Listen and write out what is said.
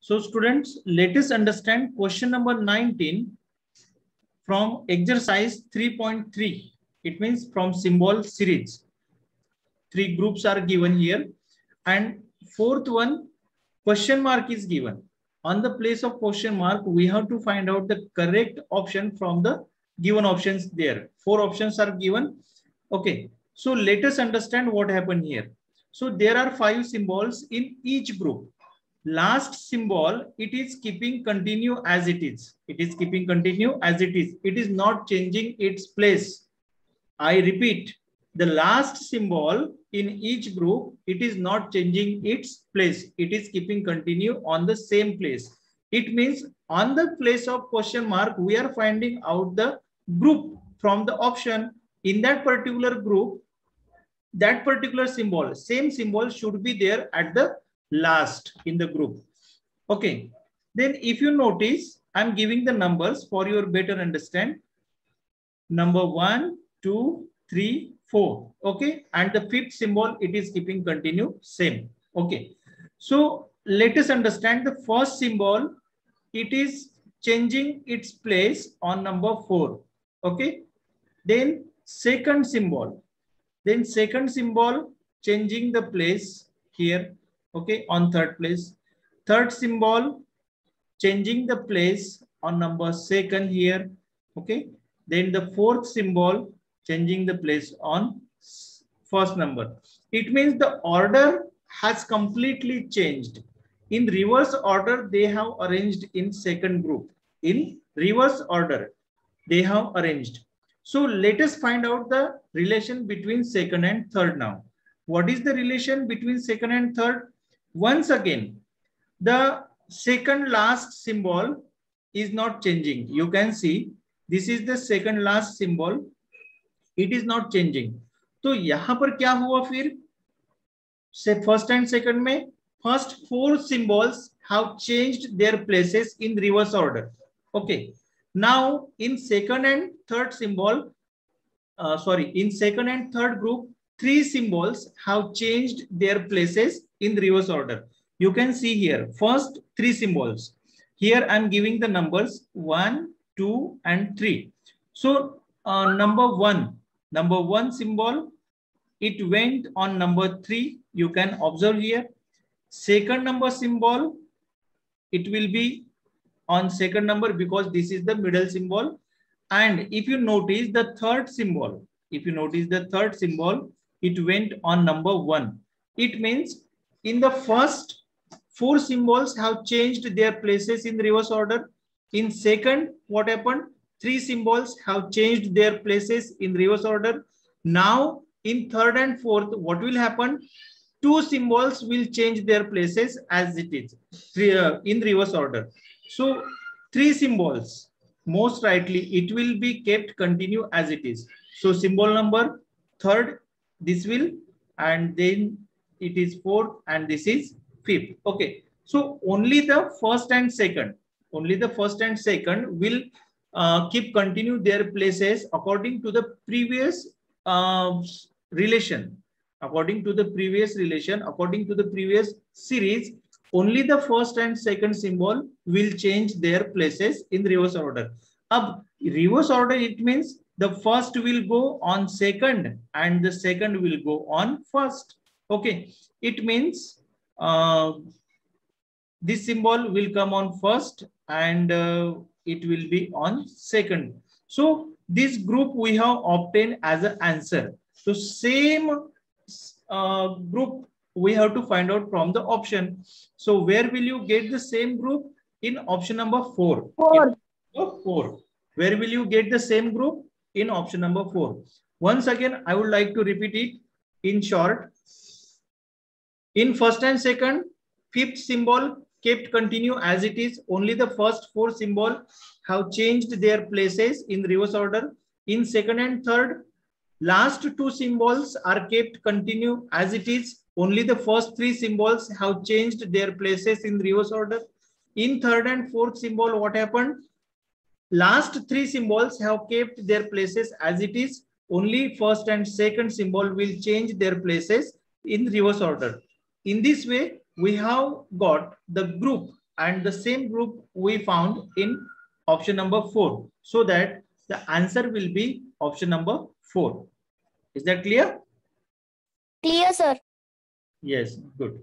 So students, let us understand question number 19 from exercise 3.3. It means from symbol series. 3 groups are given here, and fourth one, question mark is given. On the place of question mark, we have to find out the correct option from the given options there. 4 options are given. Okay, so let us understand what happened here. So there are 5 symbols in each group. Last symbol, it is keeping continue as it is. It is keeping continue as it is. It is not changing its place. I repeat, the last symbol in each group, it is not changing its place. It is keeping continue on the same place. It means on the place of question mark, we are finding out the group from the option. In that particular group, that particular symbol, same symbol should be there at the last in the group. Okay. Then if you notice, I'm giving the numbers for your better understand. Number 1, 2, 3, 4. Okay. And the 5th symbol, it is keeping continue same. Okay. So let us understand the first symbol. It is changing its place on number 4. Okay. Then second symbol. Then second symbol changing the place here. Okay. On third place. Third symbol changing the place on number 2nd here. Okay. Then the fourth symbol changing the place on first number. It means the order has completely changed. In reverse order, they have arranged in second group. In reverse order, they have arranged. So let us find out the relation between second and third now. What is the relation between second and third? Once again, the second last symbol is not changing. You can see this is the second last symbol. It is not changing. तो यहां पर क्या हुआ फिर से first and second में first 4 symbols have changed their places in reverse order. Okay. Now in second and third symbol, in second and third group, 3 symbols have changed their places in reverse order. You can see here first 3 symbols. Here I'm giving the numbers 1, 2, and 3. So number one symbol, it went on number 3. You can observe here. Second number symbol, it will be on second number because this is the middle symbol. And if you notice the third symbol, it went on number 1. It means in the first 4 symbols have changed their places in reverse order. In second, what happened? 3 symbols have changed their places in reverse order. Now in third and fourth, what will happen? 2 symbols will change their places as it is in reverse order. So 3 symbols, most likely it will be kept continue as it is. So symbol number third, this will, and then it is 4th, and this is 5th. Okay. So only the first and second will keep continue their places according to the previous relation. According to the previous series, only the first and second symbol will change their places in reverse order. Ab reverse order, it means the first will go on second and the second will go on first. Okay. It means this symbol will come on first and it will be on second. So this group we have obtained as an answer. So same group we have to find out from the option. So where will you get the same group? In option number 4. 4. Where will you get the same group? In option number 4. Once again, I would like to repeat it in short. In first and second, 5th symbol kept continue as it is. Only the first 4 symbols have changed their places in reverse order. In second and third, last 2 symbols are kept continue as it is. Only the first 3 symbols have changed their places in reverse order. In third and fourth symbol, what happened? Last 3 symbols have kept their places as it is. Only first and second symbol will change their places in reverse order. In this way, we have got the group and the same group we found in option number 4, so that the answer will be option number 4. Is that clear? Clear, sir. Yes, good.